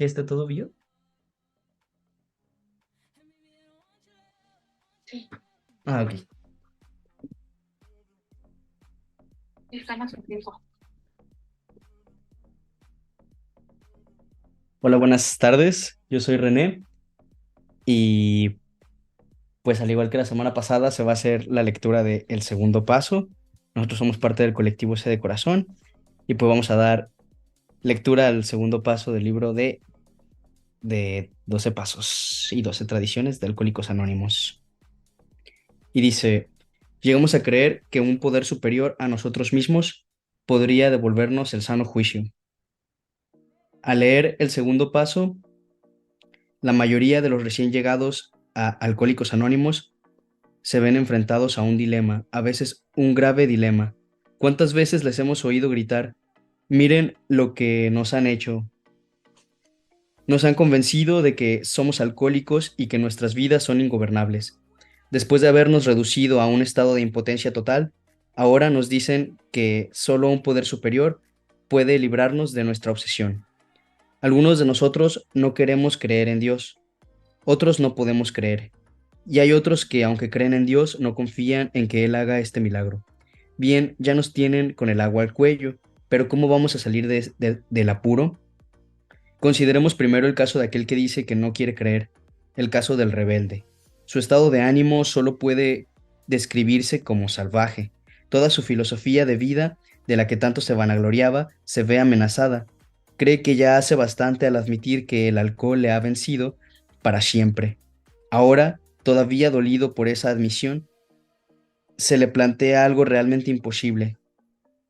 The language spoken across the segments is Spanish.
¿Está todo bien? Sí, Ah, ok. estamos en tiempo. Hola, buenas tardes. Yo soy René y pues al igual que la semana pasada se va a hacer la lectura de El Segundo Paso. Nosotros somos parte del colectivo C de Corazón y pues vamos a dar lectura al segundo paso del libro de 12 pasos y 12 tradiciones de Alcohólicos Anónimos. Y dice, llegamos a creer que un poder superior a nosotros mismos podría devolvernos el sano juicio. Al leer el segundo paso, la mayoría de los recién llegados a Alcohólicos Anónimos se ven enfrentados a un dilema, a veces un grave dilema. ¿Cuántas veces les hemos oído gritar, miren lo que nos han hecho? Nos han convencido de que somos alcohólicos y que nuestras vidas son ingobernables. Después de habernos reducido a un estado de impotencia total, ahora nos dicen que solo un poder superior puede librarnos de nuestra obsesión. Algunos de nosotros no queremos creer en Dios, otros no podemos creer. Y hay otros que, aunque creen en Dios, no confían en que Él haga este milagro. Bien, ya nos tienen con el agua al cuello, pero ¿cómo vamos a salir del apuro? Consideremos primero el caso de aquel que dice que no quiere creer, el caso del rebelde. Su estado de ánimo solo puede describirse como salvaje. Toda su filosofía de vida, de la que tanto se vanagloriaba, se ve amenazada. Cree que ya hace bastante al admitir que el alcohol le ha vencido para siempre. Ahora, todavía dolido por esa admisión, se le plantea algo realmente imposible.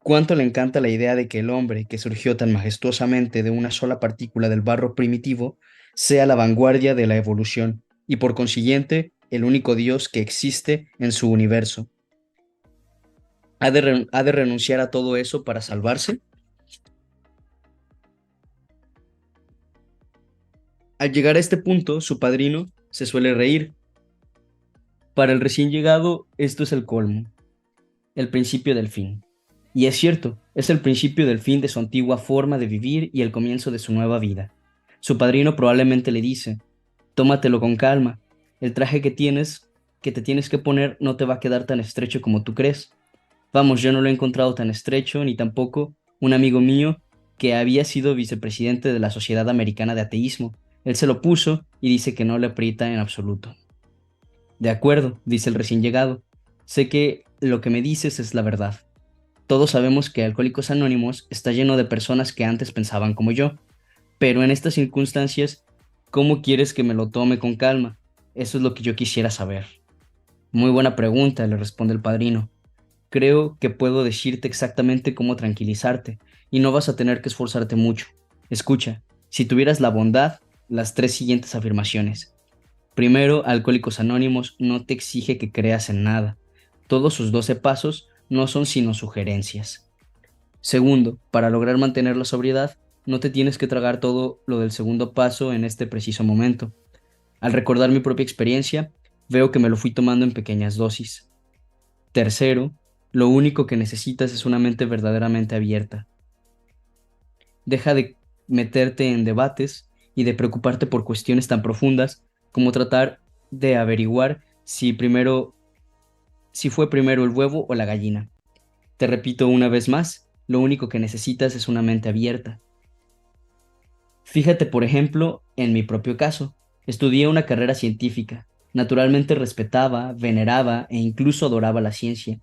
¿Cuánto le encanta la idea de que el hombre, que surgió tan majestuosamente de una sola partícula del barro primitivo, sea la vanguardia de la evolución y por consiguiente el único Dios que existe en su universo? ¿Ha de renunciar a todo eso para salvarse? Al llegar a este punto, su padrino se suele reír. Para el recién llegado, esto es el colmo, el principio del fin. Y es cierto, es el principio del fin de su antigua forma de vivir y el comienzo de su nueva vida. Su padrino probablemente le dice, tómatelo con calma, el traje que te tienes que poner, no te va a quedar tan estrecho como tú crees. Vamos, yo no lo he encontrado tan estrecho, ni tampoco un amigo mío que había sido vicepresidente de la Sociedad Americana de Ateísmo. Él se lo puso y dice que no le aprieta en absoluto. De acuerdo, dice el recién llegado. Sé que lo que me dices es la verdad. Todos sabemos que Alcohólicos Anónimos está lleno de personas que antes pensaban como yo, pero en estas circunstancias, ¿cómo quieres que me lo tome con calma? Eso es lo que yo quisiera saber. Muy buena pregunta, le responde el padrino. Creo que puedo decirte exactamente cómo tranquilizarte, y no vas a tener que esforzarte mucho. Escucha, si tuvieras la bondad, las tres siguientes afirmaciones. Primero, Alcohólicos Anónimos no te exige que creas en nada. Todos sus 12 pasos no son sino sugerencias. Segundo, para lograr mantener la sobriedad, no te tienes que tragar todo lo del segundo paso en este preciso momento. Al recordar mi propia experiencia, veo que me lo fui tomando en pequeñas dosis. Tercero, lo único que necesitas es una mente verdaderamente abierta. Deja de meterte en debates y de preocuparte por cuestiones tan profundas como tratar de averiguar si fue primero el huevo o la gallina. Te repito una vez más, lo único que necesitas es una mente abierta. Fíjate, por ejemplo, en mi propio caso. Estudié una carrera científica. Naturalmente respetaba, veneraba e incluso adoraba la ciencia.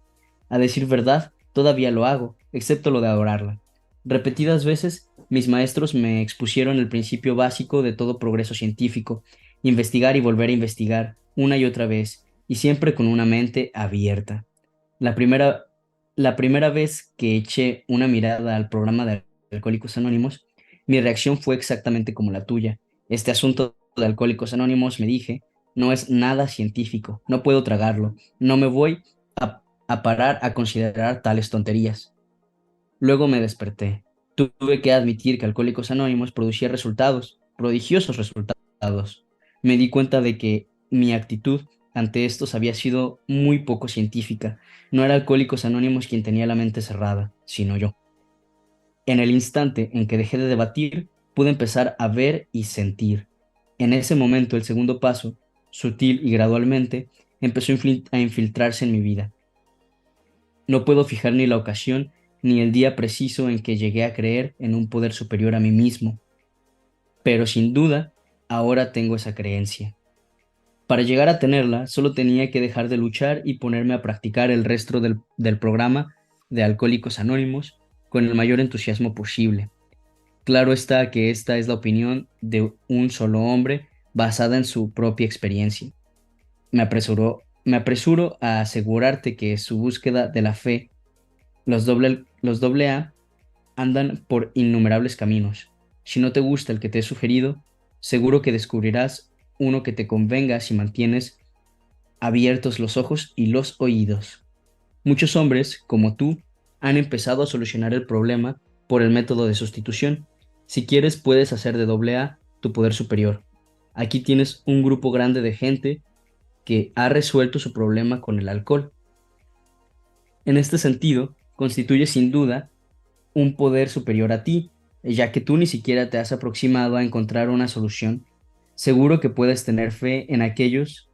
A decir verdad, todavía lo hago, excepto lo de adorarla. Repetidas veces, mis maestros me expusieron el principio básico de todo progreso científico, investigar y volver a investigar, una y otra vez, y siempre con una mente abierta. La primera, la primera vez que eché una mirada al programa de Alcohólicos Anónimos, mi reacción fue exactamente como la tuya. Este asunto de Alcohólicos Anónimos, me dije, no es nada científico, no puedo tragarlo, no me voy a parar a considerar tales tonterías. Luego me desperté. Tuve que admitir que Alcohólicos Anónimos producía resultados, prodigiosos resultados. Me di cuenta de que mi actitud ante estos había sido muy poco científica. No era Alcohólicos Anónimos quien tenía la mente cerrada, sino yo. En el instante en que dejé de debatir, pude empezar a ver y sentir. En ese momento, el segundo paso, sutil y gradualmente, empezó a infiltrarse en mi vida. No puedo fijar ni la ocasión ni el día preciso en que llegué a creer en un poder superior a mí mismo, pero sin duda, ahora tengo esa creencia. Para llegar a tenerla, solo tenía que dejar de luchar y ponerme a practicar el resto del programa de Alcohólicos Anónimos con el mayor entusiasmo posible. Claro está que esta es la opinión de un solo hombre basada en su propia experiencia. Me apresuro a asegurarte que su búsqueda de la fe, los doble A, andan por innumerables caminos. Si no te gusta el que te he sugerido, seguro que descubrirás uno que te convenga si mantienes abiertos los ojos y los oídos. Muchos hombres, como tú, han empezado a solucionar el problema por el método de sustitución. Si quieres, puedes hacer de doble A tu poder superior. Aquí tienes un grupo grande de gente que ha resuelto su problema con el alcohol. En este sentido, constituye sin duda un poder superior a ti, ya que tú ni siquiera te has aproximado a encontrar una solución. Seguro que puedes tener fe en aquellos.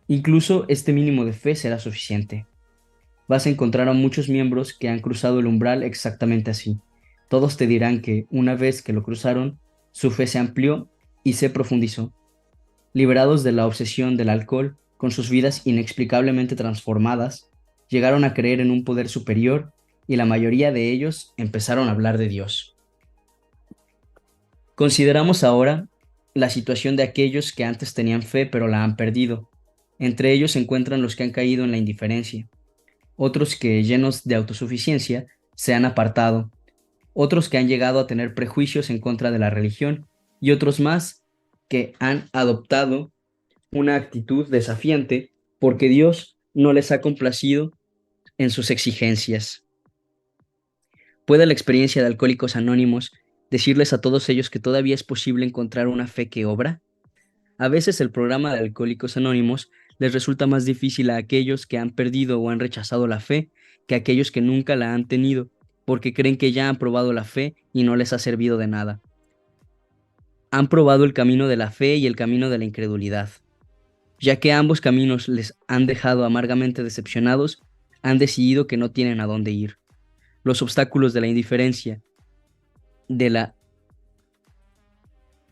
Incluso este mínimo de fe será suficiente. Vas a encontrar a muchos miembros que han cruzado el umbral exactamente así. Todos te dirán que, una vez que lo cruzaron, su fe se amplió y se profundizó. Liberados de la obsesión del alcohol, con sus vidas inexplicablemente transformadas, llegaron a creer en un poder superior y la mayoría de ellos empezaron a hablar de Dios. Consideramos ahora la situación de aquellos que antes tenían fe pero la han perdido. Entre ellos se encuentran los que han caído en la indiferencia, otros que, llenos de autosuficiencia, se han apartado, otros que han llegado a tener prejuicios en contra de la religión y otros más que han adoptado una actitud desafiante porque Dios no les ha complacido en sus exigencias. ¿Puede la experiencia de Alcohólicos Anónimos decirles a todos ellos que todavía es posible encontrar una fe que obra? A veces el programa de Alcohólicos Anónimos les resulta más difícil a aquellos que han perdido o han rechazado la fe que a aquellos que nunca la han tenido, porque creen que ya han probado la fe y no les ha servido de nada. Han probado el camino de la fe y el camino de la incredulidad. Ya que ambos caminos les han dejado amargamente decepcionados, han decidido que no tienen a dónde ir. Los obstáculos de la indiferencia, de la,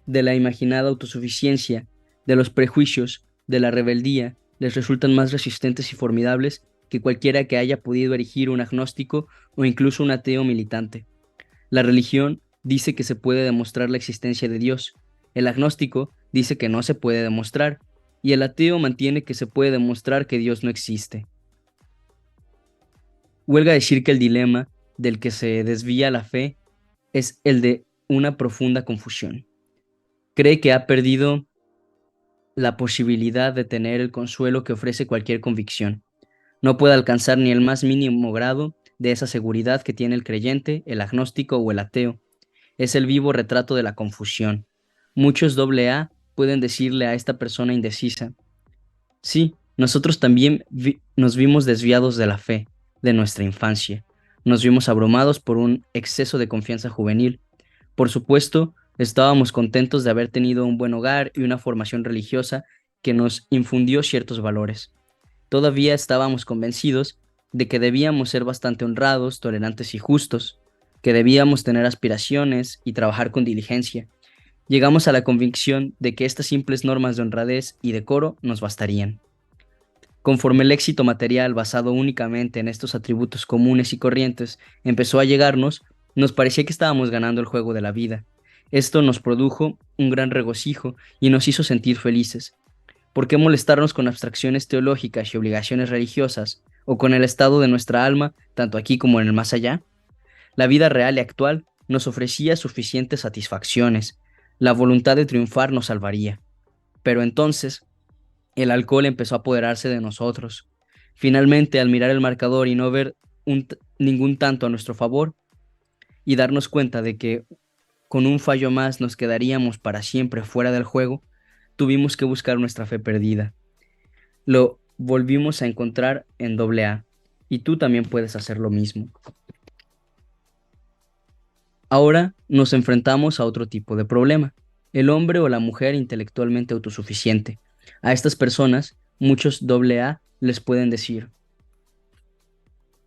de la imaginada autosuficiencia, de los prejuicios, de la rebeldía, les resultan más resistentes y formidables que cualquiera que haya podido erigir un agnóstico o incluso un ateo militante. La religión dice que se puede demostrar la existencia de Dios, el agnóstico dice que no se puede demostrar, y el ateo mantiene que se puede demostrar que Dios no existe. Huelga decir que el dilema del que se desvía la fe es el de una profunda confusión. Cree que ha perdido la posibilidad de tener el consuelo que ofrece cualquier convicción. No puede alcanzar ni el más mínimo grado de esa seguridad que tiene el creyente, el agnóstico o el ateo. Es el vivo retrato de la confusión. Muchos doble A pueden decirle a esta persona indecisa: sí, nosotros también nos vimos desviados de la fe, de nuestra infancia. Nos vimos abrumados por un exceso de confianza juvenil. Por supuesto, estábamos contentos de haber tenido un buen hogar y una formación religiosa que nos infundió ciertos valores. Todavía estábamos convencidos de que debíamos ser bastante honrados, tolerantes y justos, que debíamos tener aspiraciones y trabajar con diligencia. Llegamos a la convicción de que estas simples normas de honradez y decoro nos bastarían. Conforme el éxito material basado únicamente en estos atributos comunes y corrientes empezó a llegarnos, nos parecía que estábamos ganando el juego de la vida. Esto nos produjo un gran regocijo y nos hizo sentir felices. ¿Por qué molestarnos con abstracciones teológicas y obligaciones religiosas, o con el estado de nuestra alma, tanto aquí como en el más allá? La vida real y actual nos ofrecía suficientes satisfacciones. La voluntad de triunfar nos salvaría. Pero entonces, el alcohol empezó a apoderarse de nosotros. Finalmente, al mirar el marcador y no ver ningún tanto a nuestro favor, y darnos cuenta de que con un fallo más nos quedaríamos para siempre fuera del juego, tuvimos que buscar nuestra fe perdida. Lo volvimos a encontrar en doble A, y tú también puedes hacer lo mismo. Ahora nos enfrentamos a otro tipo de problema, el hombre o la mujer intelectualmente autosuficiente. A estas personas, muchos AA les pueden decir,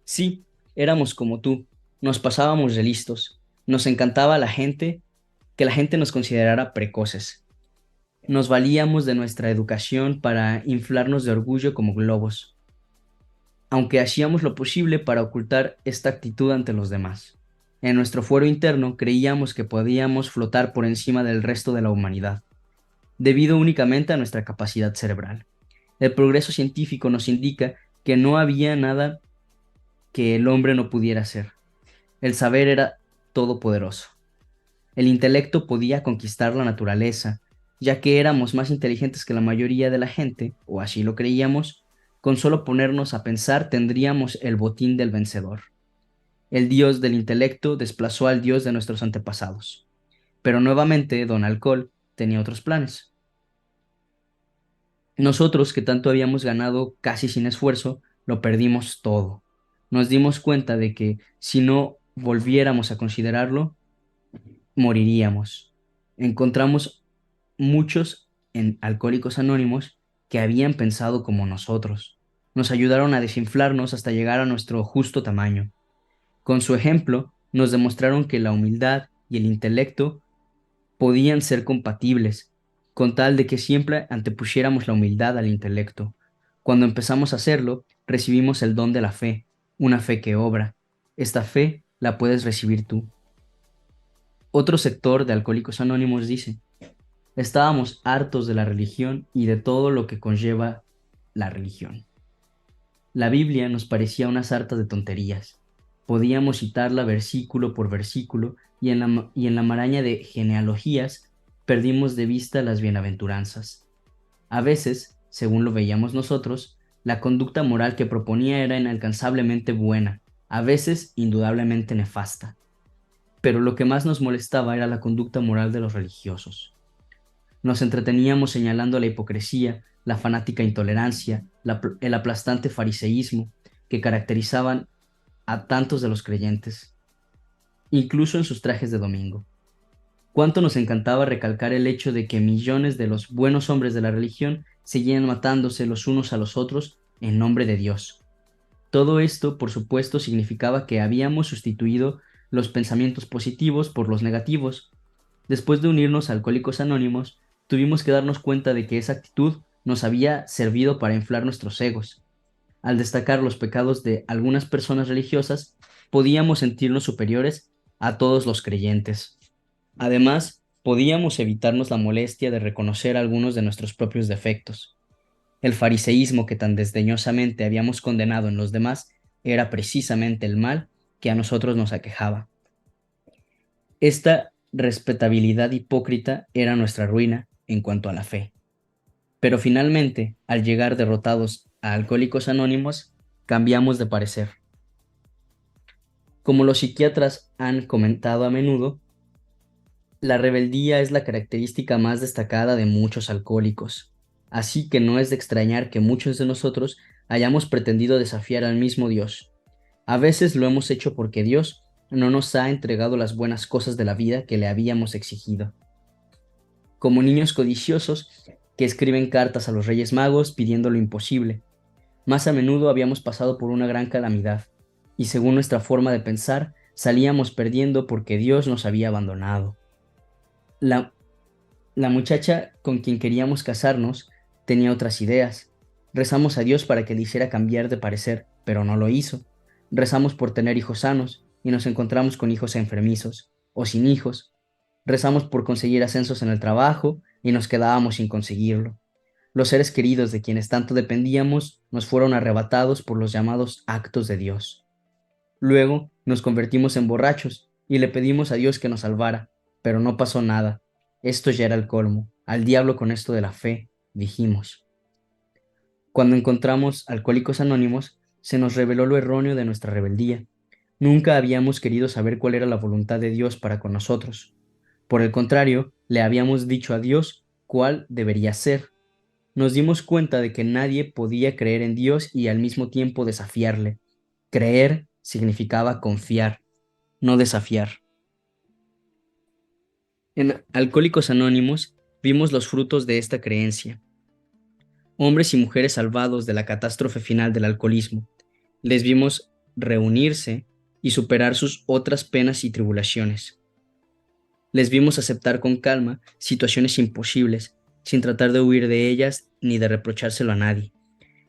sí, éramos como tú, nos pasábamos de listos, nos encantaba que la gente nos considerara precoces. Nos valíamos de nuestra educación para inflarnos de orgullo como globos, aunque hacíamos lo posible para ocultar esta actitud ante los demás. En nuestro fuero interno creíamos que podíamos flotar por encima del resto de la humanidad, debido únicamente a nuestra capacidad cerebral. El progreso científico nos indica que no había nada que el hombre no pudiera hacer. El saber era todopoderoso. El intelecto podía conquistar la naturaleza, ya que éramos más inteligentes que la mayoría de la gente, o así lo creíamos, con solo ponernos a pensar tendríamos el botín del vencedor. El dios del intelecto desplazó al dios de nuestros antepasados. Pero nuevamente Don Alcohol tenía otros planes. Nosotros, que tanto habíamos ganado casi sin esfuerzo, lo perdimos todo. Nos dimos cuenta de que si no volviéramos a considerarlo, moriríamos. Encontramos muchos en Alcohólicos Anónimos que habían pensado como nosotros. Nos ayudaron a desinflarnos hasta llegar a nuestro justo tamaño. Con su ejemplo, nos demostraron que la humildad y el intelecto podían ser compatibles, con tal de que siempre antepusiéramos la humildad al intelecto. Cuando empezamos a hacerlo, recibimos el don de la fe, una fe que obra. Esta fe la puedes recibir tú. Otro sector de Alcohólicos Anónimos dice, estábamos hartos de la religión y de todo lo que conlleva la religión. La Biblia nos parecía una sarta de tonterías. Podíamos citarla versículo por versículo y en la maraña de genealogías perdimos de vista las bienaventuranzas. A veces, según lo veíamos nosotros, la conducta moral que proponía era inalcanzablemente buena, a veces indudablemente nefasta. Pero lo que más nos molestaba era la conducta moral de los religiosos. Nos entreteníamos señalando la hipocresía, la fanática intolerancia, el aplastante fariseísmo que caracterizaban a tantos de los creyentes, incluso en sus trajes de domingo. Cuánto nos encantaba recalcar el hecho de que millones de los buenos hombres de la religión seguían matándose los unos a los otros en nombre de Dios. Todo esto, por supuesto, significaba que habíamos sustituido los pensamientos positivos por los negativos. Después de unirnos a Alcohólicos Anónimos, tuvimos que darnos cuenta de que esa actitud nos había servido para inflar nuestros egos. Al destacar los pecados de algunas personas religiosas, podíamos sentirnos superiores a todos los creyentes. Además, podíamos evitarnos la molestia de reconocer algunos de nuestros propios defectos. El fariseísmo que tan desdeñosamente habíamos condenado en los demás era precisamente el mal que a nosotros nos aquejaba. Esta respetabilidad hipócrita era nuestra ruina en cuanto a la fe. Pero finalmente, al llegar derrotados a Alcohólicos Anónimos, cambiamos de parecer. Como los psiquiatras han comentado a menudo, la rebeldía es la característica más destacada de muchos alcohólicos, así que no es de extrañar que muchos de nosotros hayamos pretendido desafiar al mismo Dios. A veces lo hemos hecho porque Dios no nos ha entregado las buenas cosas de la vida que le habíamos exigido. Como niños codiciosos que escriben cartas a los Reyes Magos pidiendo lo imposible. Más a menudo habíamos pasado por una gran calamidad, y según nuestra forma de pensar, salíamos perdiendo porque Dios nos había abandonado. La, la muchacha con quien queríamos casarnos tenía otras ideas. Rezamos a Dios para que le hiciera cambiar de parecer, pero no lo hizo. Rezamos por tener hijos sanos y nos encontramos con hijos enfermizos o sin hijos. Rezamos por conseguir ascensos en el trabajo y nos quedábamos sin conseguirlo. Los seres queridos de quienes tanto dependíamos nos fueron arrebatados por los llamados actos de Dios. Luego nos convertimos en borrachos y le pedimos a Dios que nos salvara, pero no pasó nada. Esto ya era el colmo. Al diablo con esto de la fe, dijimos. Cuando encontramos Alcohólicos Anónimos, se nos reveló lo erróneo de nuestra rebeldía. Nunca habíamos querido saber cuál era la voluntad de Dios para con nosotros. Por el contrario, le habíamos dicho a Dios cuál debería ser. Nos dimos cuenta de que nadie podía creer en Dios y al mismo tiempo desafiarle. Creer significaba confiar, no desafiar. En Alcohólicos Anónimos vimos los frutos de esta creencia. Hombres y mujeres salvados de la catástrofe final del alcoholismo. Les vimos reunirse y superar sus otras penas y tribulaciones. Les vimos aceptar con calma situaciones imposibles, sin tratar de huir de ellas ni de reprochárselo a nadie.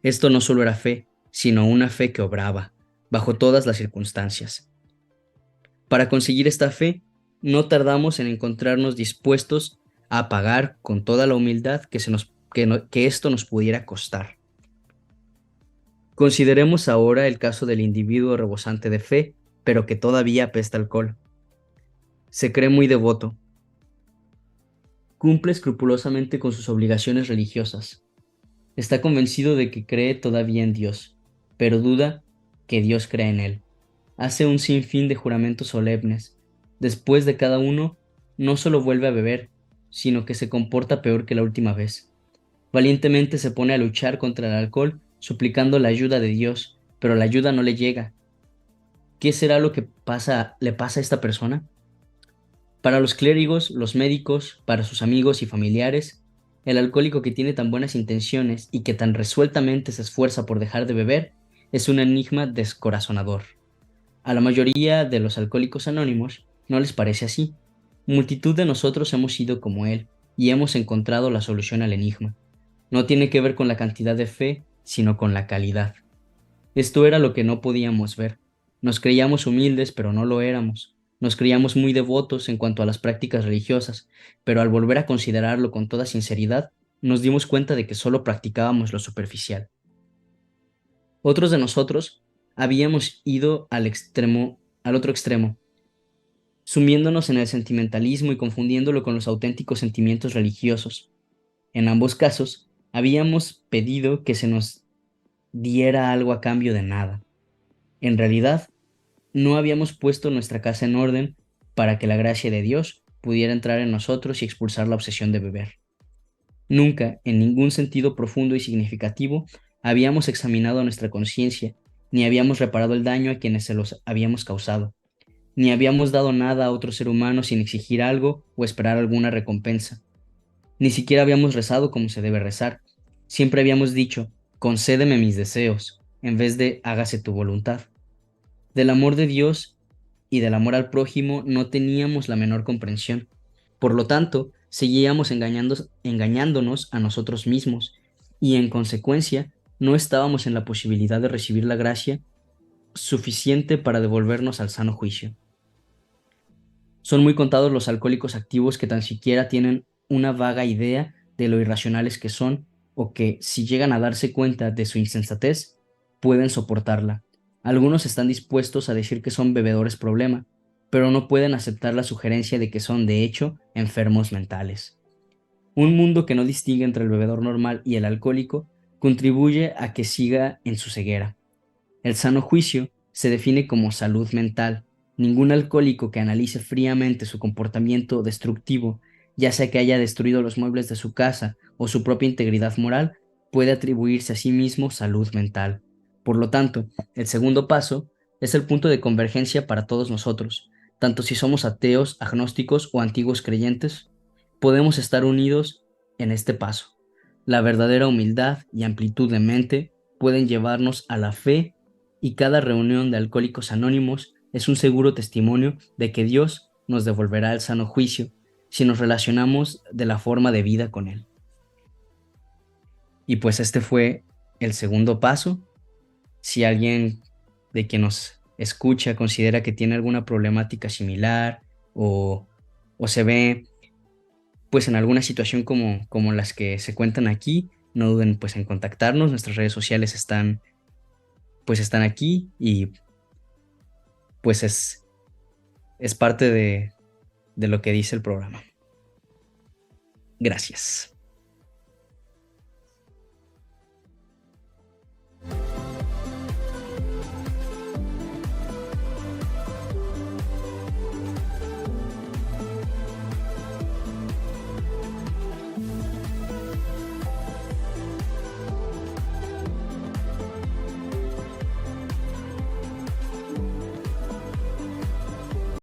Esto no solo era fe, sino una fe que obraba, bajo todas las circunstancias. Para conseguir esta fe, no tardamos en encontrarnos dispuestos a pagar con toda la humildad que esto nos pudiera costar. Consideremos ahora el caso del individuo rebosante de fe, pero que todavía apesta alcohol. Se cree muy devoto. Cumple escrupulosamente con sus obligaciones religiosas. Está convencido de que cree todavía en Dios, pero duda que Dios crea en él. Hace un sinfín de juramentos solemnes. Después de cada uno, no solo vuelve a beber, sino que se comporta peor que la última vez. Valientemente se pone a luchar contra el alcohol, suplicando la ayuda de Dios, pero la ayuda no le llega. ¿Qué será lo que le pasa a esta persona? Para los clérigos, los médicos, para sus amigos y familiares, el alcohólico que tiene tan buenas intenciones y que tan resueltamente se esfuerza por dejar de beber es un enigma descorazonador. A la mayoría de los alcohólicos anónimos no les parece así. Multitud de nosotros hemos sido como él y hemos encontrado la solución al enigma. No tiene que ver con la cantidad de fe, sino con la calidad. Esto era lo que no podíamos ver. Nos creíamos humildes, pero no lo éramos. Nos creíamos muy devotos en cuanto a las prácticas religiosas, pero al volver a considerarlo con toda sinceridad, nos dimos cuenta de que solo practicábamos lo superficial. Otros de nosotros habíamos ido al otro extremo, sumiéndonos en el sentimentalismo y confundiéndolo con los auténticos sentimientos religiosos. En ambos casos, habíamos pedido que se nos diera algo a cambio de nada. En realidad, no habíamos puesto nuestra casa en orden para que la gracia de Dios pudiera entrar en nosotros y expulsar la obsesión de beber. Nunca, en ningún sentido profundo y significativo, habíamos examinado nuestra conciencia, ni habíamos reparado el daño a quienes se los habíamos causado, ni habíamos dado nada a otro ser humano sin exigir algo o esperar alguna recompensa. Ni siquiera habíamos rezado como se debe rezar. Siempre habíamos dicho, concédeme mis deseos, en vez de hágase tu voluntad. Del amor de Dios y del amor al prójimo no teníamos la menor comprensión. Por lo tanto, seguíamos engañándonos a nosotros mismos y, en consecuencia, no estábamos en la posibilidad de recibir la gracia suficiente para devolvernos al sano juicio. Son muy contados los alcohólicos activos que tan siquiera tienen una vaga idea de lo irracionales que son o que, si llegan a darse cuenta de su insensatez, pueden soportarla. Algunos están dispuestos a decir que son bebedores problema, pero no pueden aceptar la sugerencia de que son, de hecho, enfermos mentales. Un mundo que no distingue entre el bebedor normal y el alcohólico contribuye a que siga en su ceguera. El sano juicio se define como salud mental. Ningún alcohólico que analice fríamente su comportamiento destructivo, ya sea que haya destruido los muebles de su casa o su propia integridad moral, puede atribuirse a sí mismo salud mental. Por lo tanto, el segundo paso es el punto de convergencia para todos nosotros, tanto si somos ateos, agnósticos o antiguos creyentes, podemos estar unidos en este paso. La verdadera humildad y amplitud de mente pueden llevarnos a la fe y cada reunión de Alcohólicos Anónimos es un seguro testimonio de que Dios nos devolverá el sano juicio si nos relacionamos de la forma de vida con Él. Y pues este fue el segundo paso. Si alguien de quien nos escucha considera que tiene alguna problemática similar o se ve pues en alguna situación como las que se cuentan aquí, no duden pues en contactarnos. Nuestras redes sociales están aquí y pues es parte de lo que dice el programa. Gracias.